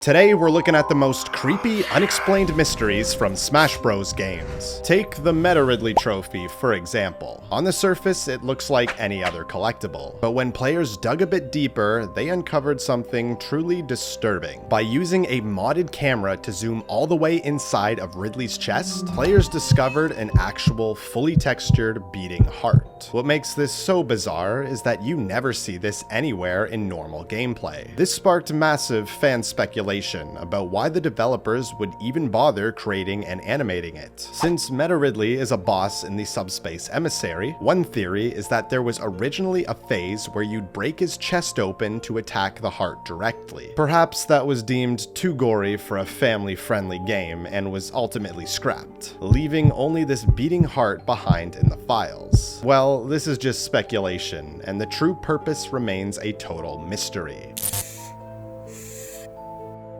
Today we're looking at the most creepy, unexplained mysteries from Smash Bros. Games. Take the Meta Ridley trophy, for example. On the surface, it looks like any other collectible, but when players dug a bit deeper, they uncovered something truly disturbing. By using a modded camera to zoom all the way inside of Ridley's chest, players discovered an actual, fully textured, beating heart. What makes this so bizarre is that you never see this anywhere in normal gameplay. This sparked massive fan speculation about why the developers would even bother creating and animating it. Since Metaridley is a boss in the Subspace Emissary, one theory is that there was originally a phase where you'd break his chest open to attack the heart directly. Perhaps that was deemed too gory for a family-friendly game and was ultimately scrapped, leaving only this beating heart behind in the files. Well, this is just speculation, and the true purpose remains a total mystery.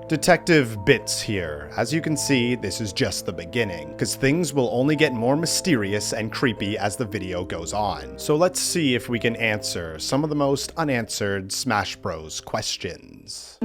Detective Bits here. As you can see, this is just the beginning, because things will only get more mysterious and creepy as the video goes on. So let's see if we can answer some of the most unanswered Smash Bros. Questions.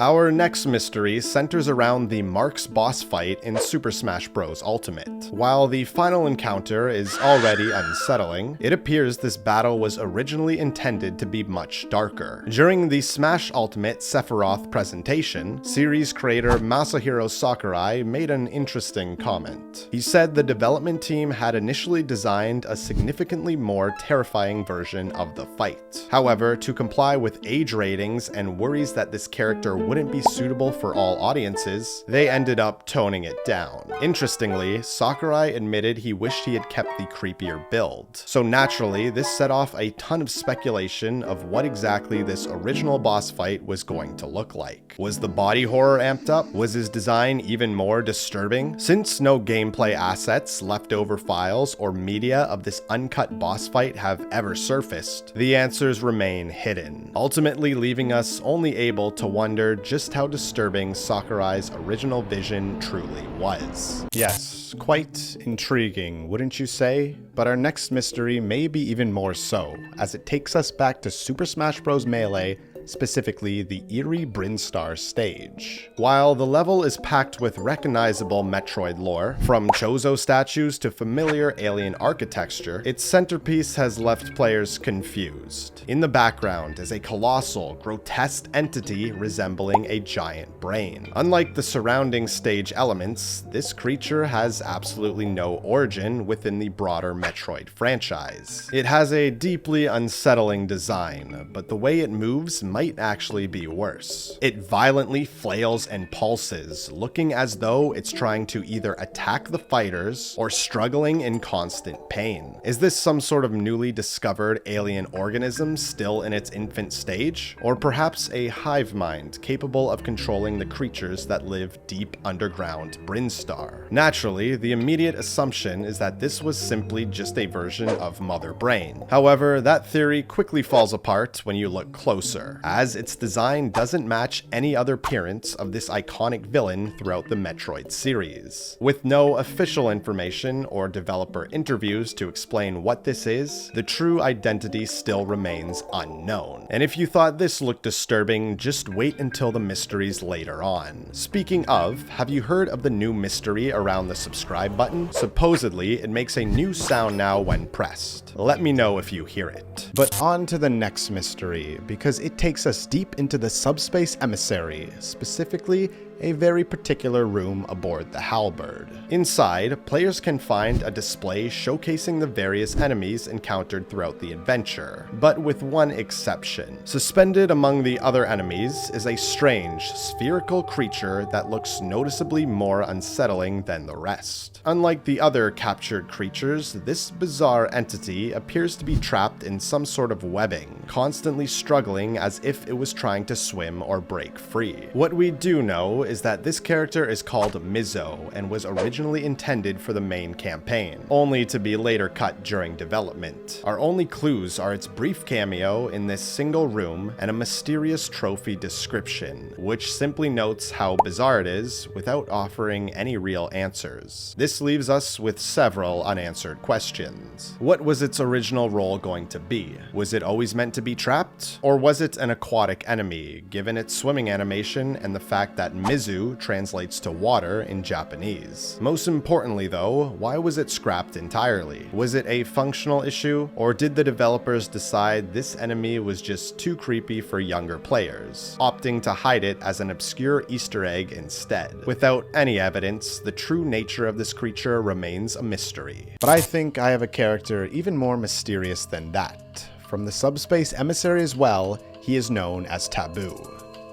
Our next mystery centers around the Marx boss fight in Super Smash Bros. Ultimate. While the final encounter is already unsettling, it appears this battle was originally intended to be much darker. During the Smash Ultimate Sephiroth presentation, series creator Masahiro Sakurai made an interesting comment. He said the development team had initially designed a significantly more terrifying version of the fight. However, to comply with age ratings and worries that this character wouldn't be suitable for all audiences, they ended up toning it down. Interestingly, Sakurai admitted he wished he had kept the creepier build. So naturally, this set off a ton of speculation of what exactly this original boss fight was going to look like. Was the body horror amped up? Was his design even more disturbing? Since no gameplay assets, leftover files, or media of this uncut boss fight have ever surfaced, the answers remain hidden, ultimately leaving us only able to wonder just how disturbing Sakurai's original vision truly was. Yes, quite intriguing, wouldn't you say? But our next mystery may be even more so, as it takes us back to Super Smash Bros. Melee, specifically the eerie Brinstar stage. While the level is packed with recognizable Metroid lore, from Chozo statues to familiar alien architecture, its centerpiece has left players confused. In the background is a colossal, grotesque entity resembling a giant brain. Unlike the surrounding stage elements, this creature has absolutely no origin within the broader Metroid franchise. It has a deeply unsettling design, but the way it moves might actually be worse. It violently flails and pulses, looking as though it's trying to either attack the fighters or struggling in constant pain. Is this some sort of newly discovered alien organism still in its infant stage? Or perhaps a hive mind capable of controlling the creatures that live deep underground Brinstar? Naturally, the immediate assumption is that this was simply just a version of Mother Brain. However, that theory quickly falls apart when you look closer, as its design doesn't match any other appearance of this iconic villain throughout the Metroid series. With no official information or developer interviews to explain what this is, the true identity still remains unknown. And if you thought this looked disturbing, just wait until the mysteries later on. Speaking of, have you heard of the new mystery around the subscribe button? Supposedly, it makes a new sound now when pressed. Let me know if you hear it. But on to the next mystery, because it takes us deep into the Subspace Emissary, specifically a very particular room aboard the Halberd. Inside, players can find a display showcasing the various enemies encountered throughout the adventure, but with one exception. Suspended among the other enemies is a strange, spherical creature that looks noticeably more unsettling than the rest. Unlike the other captured creatures, this bizarre entity appears to be trapped in some sort of webbing, constantly struggling as if it was trying to swim or break free. What we do know is that this character is called Mizo and was originally intended for the main campaign, only to be later cut during development. Our only clues are its brief cameo in this single room and a mysterious trophy description, which simply notes how bizarre it is without offering any real answers. This leaves us with several unanswered questions. What was its original role going to be? Was it always meant to be trapped? Or was it an aquatic enemy, given its swimming animation and the fact that Mizu translates to water in Japanese? Most importantly though, why was it scrapped entirely? Was it a functional issue, or did the developers decide this enemy was just too creepy for younger players, opting to hide it as an obscure Easter egg instead? Without any evidence, the true nature of this creature remains a mystery. But I think I have a character even more mysterious than that. From the Subspace Emissary as well, he is known as Taboo.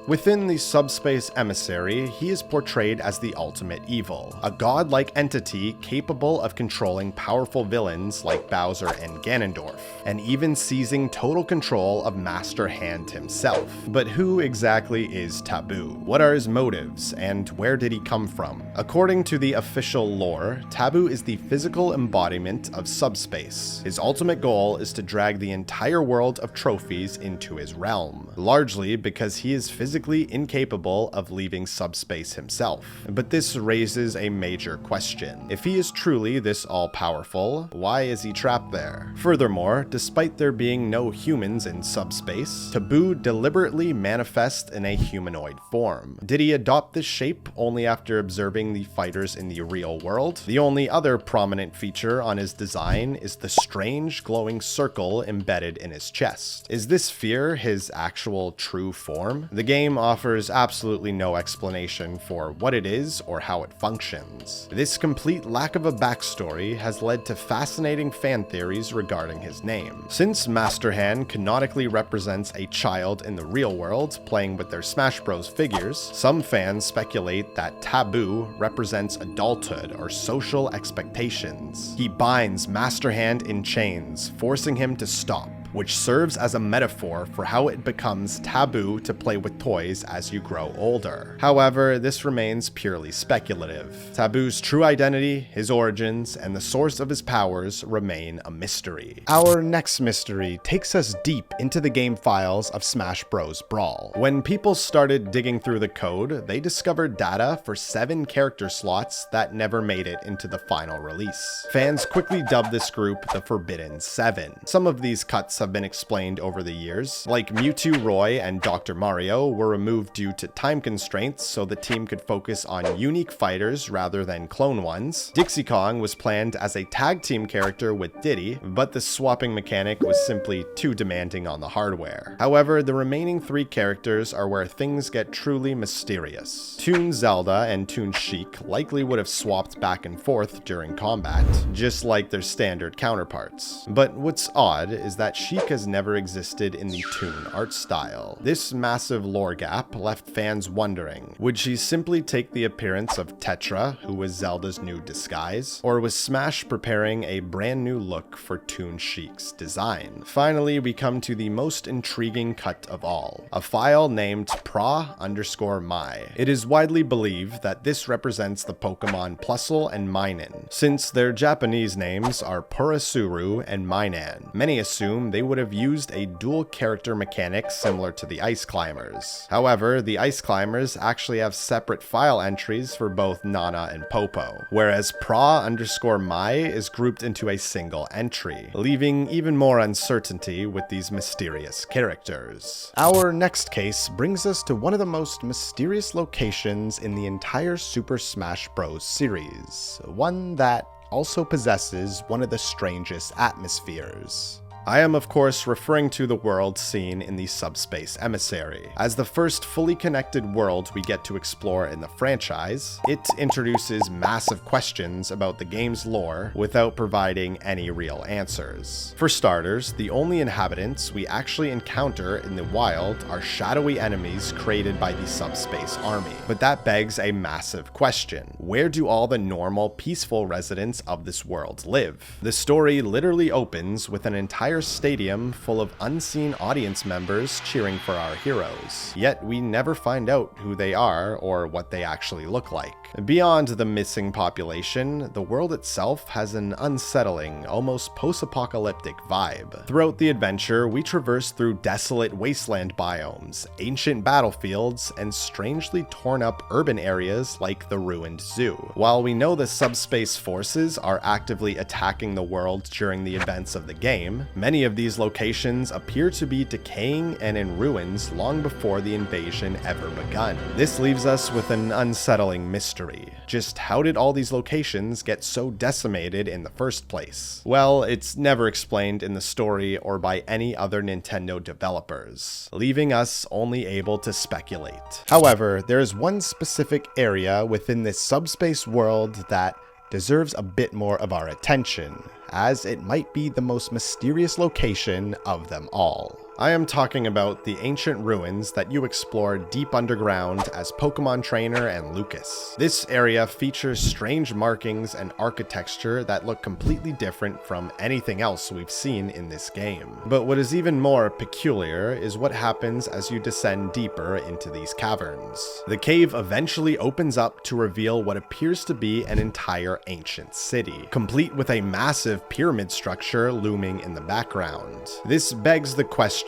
Within the Subspace Emissary, he is portrayed as the ultimate evil, a godlike entity capable of controlling powerful villains like Bowser and Ganondorf, and even seizing total control of Master Hand himself. But who exactly is Taboo? What are his motives, and where did he come from? According to the official lore, Taboo is the physical embodiment of subspace. His ultimate goal is to drag the entire world of trophies into his realm, largely because he is physically incapable of leaving subspace himself. But this raises a major question. If he is truly this all-powerful, why is he trapped there? Furthermore, despite there being no humans in subspace, Taboo deliberately manifests in a humanoid form. Did he adopt this shape only after observing the fighters in the real world? The only other prominent feature on his design is the strange glowing circle embedded in his chest. Is this fear his actual true form? The game offers absolutely no explanation for what it is or how it functions. This complete lack of a backstory has led to fascinating fan theories regarding his name. Since Master Hand canonically represents a child in the real world playing with their Smash Bros figures, some fans speculate that Taboo represents adulthood or social expectations. He binds Master Hand in chains, forcing him to stop, which serves as a metaphor for how it becomes taboo to play with toys as you grow older. However, this remains purely speculative. Taboo's true identity, his origins, and the source of his powers remain a mystery. Our next mystery takes us deep into the game files of Smash Bros. Brawl. When people started digging through the code, they discovered data for 7 character slots that never made it into the final release. Fans quickly dubbed this group the Forbidden 7. Some of these cuts have been explained over the years, like Mewtwo, Roy, and Dr. Mario were removed due to time constraints so the team could focus on unique fighters rather than clone ones. Dixie Kong was planned as a tag team character with Diddy, but the swapping mechanic was simply too demanding on the hardware. However, the remaining 3 characters are where things get truly mysterious. Toon Zelda and Toon Sheik likely would have swapped back and forth during combat, just like their standard counterparts. But what's odd is that Sheik has never existed in the Toon art style. This massive lore gap left fans wondering, would she simply take the appearance of Tetra, who was Zelda's new disguise, or was Smash preparing a brand new look for Toon Sheik's design? Finally, we come to the most intriguing cut of all, a file named pra_my. It is widely believed that this represents the Pokemon Plusle and Minun, since their Japanese names are Purasuru and Minun. Many assume they would have used a dual character mechanic similar to the Ice Climbers. However, the Ice Climbers actually have separate file entries for both Nana and Popo, whereas pra_my is grouped into a single entry, leaving even more uncertainty with these mysterious characters. Our next case brings us to one of the most mysterious locations in the entire Super Smash Bros. Series, one that also possesses one of the strangest atmospheres. I am of course referring to the world seen in the Subspace Emissary. As the first fully connected world we get to explore in the franchise, it introduces massive questions about the game's lore without providing any real answers. For starters, the only inhabitants we actually encounter in the wild are shadowy enemies created by the Subspace Army. But that begs a massive question. Where do all the normal, peaceful residents of this world live? The story literally opens with an entire entire stadium full of unseen audience members cheering for our heroes. Yet we never find out who they are or what they actually look like. Beyond the missing population, the world itself has an unsettling, almost post-apocalyptic vibe. Throughout the adventure, we traverse through desolate wasteland biomes, ancient battlefields, and strangely torn up urban areas like the ruined zoo. While we know the subspace forces are actively attacking the world during the events of the game, many of these locations appear to be decaying and in ruins long before the invasion ever begun. This leaves us with an unsettling mystery. Just how did all these locations get so decimated in the first place? Well, it's never explained in the story or by any other Nintendo developers, leaving us only able to speculate. However, there is one specific area within this subspace world that deserves a bit more of our attention, as it might be the most mysterious location of them all. I am talking about the ancient ruins that you explore deep underground as Pokemon Trainer and Lucas. This area features strange markings and architecture that look completely different from anything else we've seen in this game. But what is even more peculiar is what happens as you descend deeper into these caverns. The cave eventually opens up to reveal what appears to be an entire ancient city, complete with a massive pyramid structure looming in the background. This begs the question,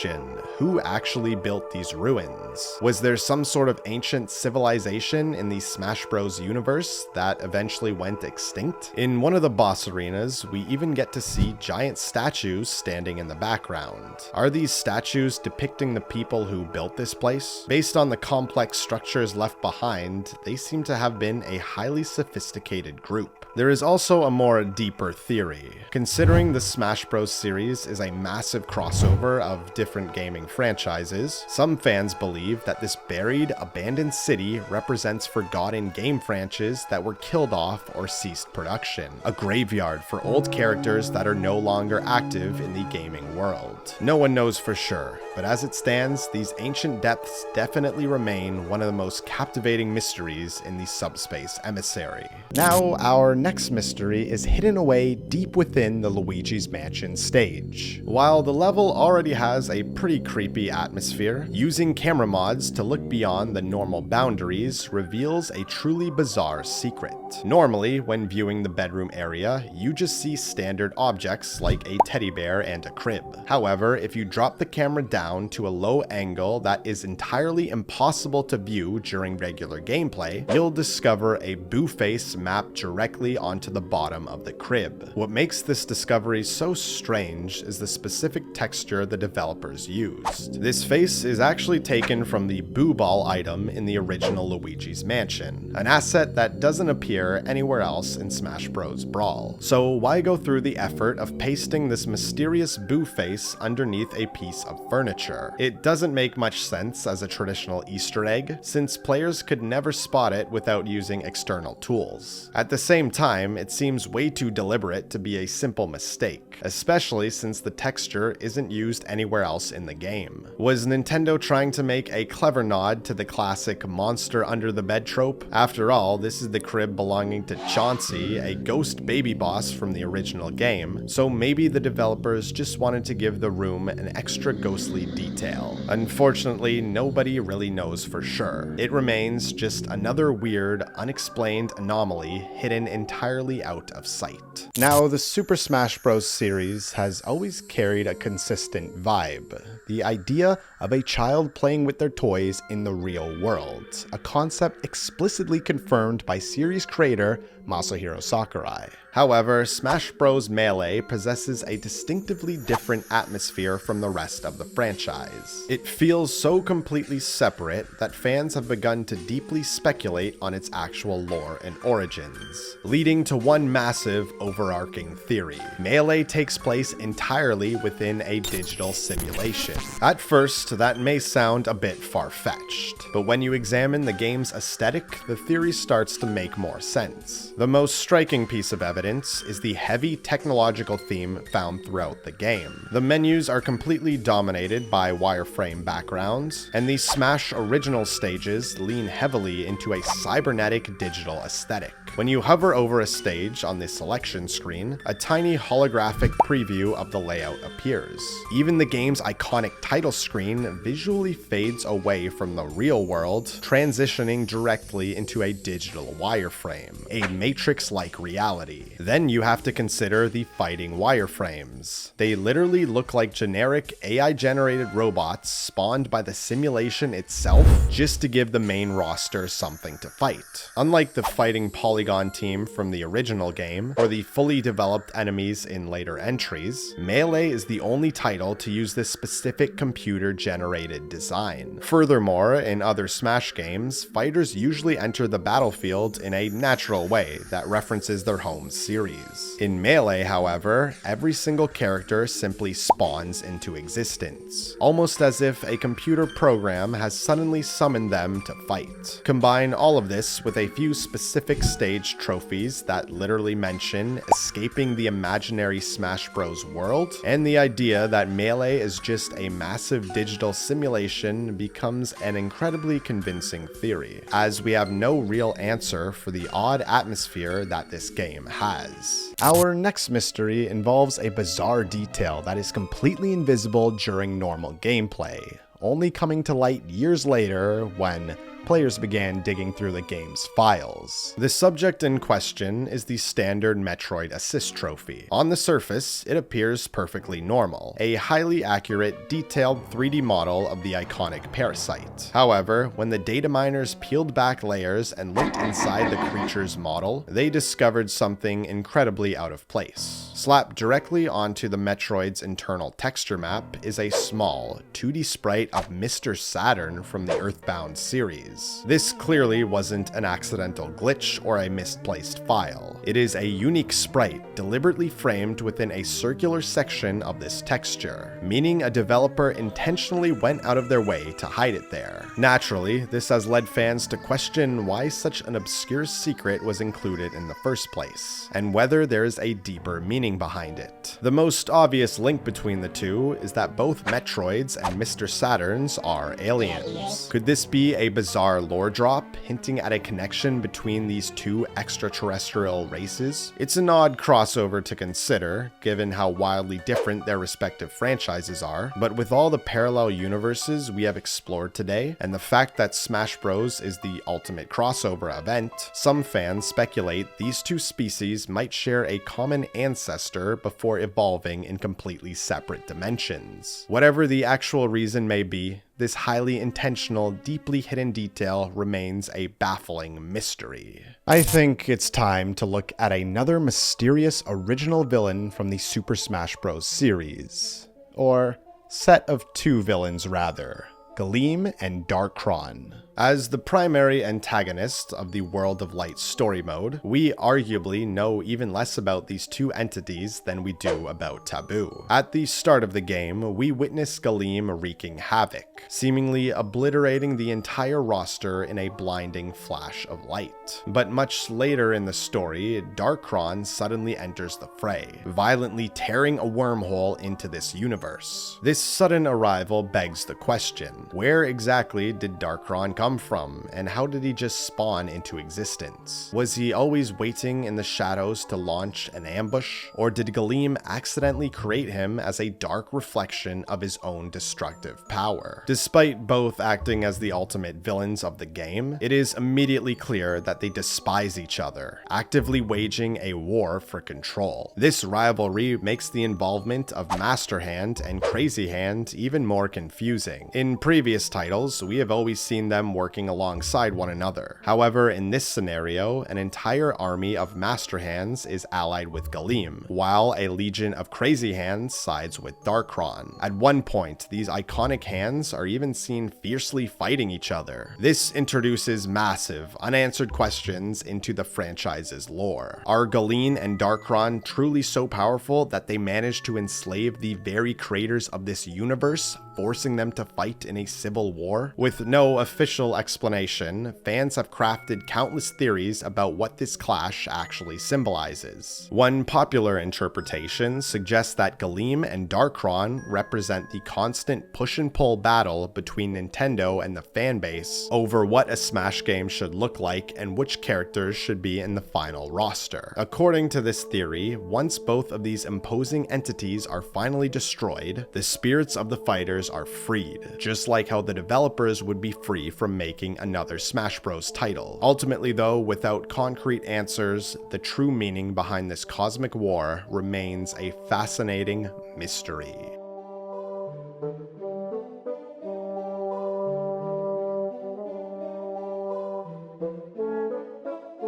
who actually built these ruins? Was there some sort of ancient civilization in the Smash Bros. Universe that eventually went extinct? In one of the boss arenas, we even get to see giant statues standing in the background. Are these statues depicting the people who built this place? Based on the complex structures left behind, they seem to have been a highly sophisticated group. There is also a more deeper theory. Considering the Smash Bros. Series is a massive crossover of different gaming franchises, some fans believe that this buried, abandoned city represents forgotten game franchises that were killed off or ceased production, a graveyard for old characters that are no longer active in the gaming world. No one knows for sure, but as it stands, these ancient depths definitely remain one of the most captivating mysteries in the Subspace Emissary. Now, our next mystery is hidden away deep within the Luigi's Mansion stage. While the level already has a pretty creepy atmosphere, using camera mods to look beyond the normal boundaries reveals a truly bizarre secret. Normally, when viewing the bedroom area, you just see standard objects like a teddy bear and a crib. However, if you drop the camera down to a low angle that is entirely impossible to view during regular gameplay, you'll discover a Boo face mapped directly onto the bottom of the crib. What makes this discovery so strange is the specific texture the developers used. This face is actually taken from the Boo Ball item in the original Luigi's Mansion, an asset that doesn't appear anywhere else in Smash Bros. Brawl. So why go through the effort of pasting this mysterious Boo face underneath a piece of furniture? It doesn't make much sense as a traditional Easter egg, since players could never spot it without using external tools. At the same time, it seems way too deliberate to be a simple mistake, especially since the texture isn't used anywhere else in the game. Was Nintendo trying to make a clever nod to the classic monster under the bed trope? After all, this is the crib belonging to Chauncey, a ghost baby boss from the original game, so maybe the developers just wanted to give the room an extra ghostly detail. Unfortunately, nobody really knows for sure. It remains just another weird, unexplained anomaly hidden entirely out of sight. Now, the Super Smash Bros. Series has always carried a consistent vibe. The idea of a child playing with their toys in the real world, a concept explicitly confirmed by series creator Masahiro Sakurai. However, Smash Bros. Melee possesses a distinctively different atmosphere from the rest of the franchise. It feels so completely separate that fans have begun to deeply speculate on its actual lore and origins, leading to one massive overarching theory. Melee takes place entirely within a digital simulation. At first, that may sound a bit far-fetched, but when you examine the game's aesthetic, the theory starts to make more sense. The most striking piece of evidence is the heavy technological theme found throughout the game. The menus are completely dominated by wireframe backgrounds, and the Smash original stages lean heavily into a cybernetic digital aesthetic. When you hover over over a stage on the selection screen, a tiny holographic preview of the layout appears. Even the game's iconic title screen visually fades away from the real world, transitioning directly into a digital wireframe, a Matrix-like reality. Then you have to consider the fighting wireframes. They literally look like generic AI-generated robots spawned by the simulation itself just to give the main roster something to fight. Unlike the fighting polygon team from the original game, or the fully developed enemies in later entries, Melee is the only title to use this specific computer-generated design. Furthermore, in other Smash games, fighters usually enter the battlefield in a natural way that references their home series. In Melee, however, every single character simply spawns into existence, almost as if a computer program has suddenly summoned them to fight. Combine all of this with a few specific stage trophies that literally mention escaping the imaginary Smash Bros. World, and the idea that Melee is just a massive digital simulation becomes an incredibly convincing theory, as we have no real answer for the odd atmosphere that this game has. Our next mystery involves a bizarre detail that is completely invisible during normal gameplay, only coming to light years later when players began digging through the game's files. The subject in question is the standard Metroid assist trophy. On the surface, it appears perfectly normal, a highly accurate, detailed 3D model of the iconic parasite. However, when the data miners peeled back layers and looked inside the creature's model, they discovered something incredibly out of place. Slapped directly onto the Metroid's internal texture map is a small, 2D sprite of Mr. Saturn from the Earthbound series. This clearly wasn't an accidental glitch or a misplaced file. It is a unique sprite deliberately framed within a circular section of this texture, meaning a developer intentionally went out of their way to hide it there. Naturally, this has led fans to question why such an obscure secret was included in the first place, and whether there is a deeper meaning behind it. The most obvious link between the two is that both Metroids and Mr. Saturns are aliens. Could this be a bizarre lore drop hinting at a connection between these two extraterrestrial races? It's an odd crossover to consider, given how wildly different their respective franchises are, but with all the parallel universes we have explored today, and the fact that Smash Bros. Is the ultimate crossover event, some fans speculate these two species might share a common ancestor before evolving in completely separate dimensions. Whatever the actual reason may be, this highly intentional, deeply hidden detail remains a baffling mystery. I think it's time to look at another mysterious original villain from the Super Smash Bros. Series. Or set of two villains, rather. Galeem and Dharkon. As the primary antagonist of the World of Light story mode, we arguably know even less about these two entities than we do about Taboo. At the start of the game, we witness Galeem wreaking havoc, seemingly obliterating the entire roster in a blinding flash of light. But much later in the story, Dharkon suddenly enters the fray, violently tearing a wormhole into this universe. This sudden arrival begs the question, where exactly did Dharkon come from, and how did he just spawn into existence? Was he always waiting in the shadows to launch an ambush, or did Galeem accidentally create him as a dark reflection of his own destructive power? Despite both acting as the ultimate villains of the game, it is immediately clear that they despise each other, actively waging a war for control. This rivalry makes the involvement of Master Hand and Crazy Hand even more confusing. In previous titles, we have always seen them working alongside one another. However, in this scenario, an entire army of Master Hands is allied with Galeem, while a legion of Crazy Hands sides with Dharkon. At one point, these iconic hands are even seen fiercely fighting each other. This introduces massive, unanswered questions into the franchise's lore. Are Galeem and Dharkon truly so powerful that they managed to enslave the very creators of this universe, forcing them to fight in a civil war? With no official official explanation, fans have crafted countless theories about what this clash actually symbolizes. One popular interpretation suggests that Galeem and Dharkon represent the constant push and pull battle between Nintendo and the fanbase over what a Smash game should look like and which characters should be in the final roster. According to this theory, once both of these imposing entities are finally destroyed, the spirits of the fighters are freed, just like how the developers would be free from making another Smash Bros. Title. Ultimately though, without concrete answers, the true meaning behind this cosmic war remains a fascinating mystery.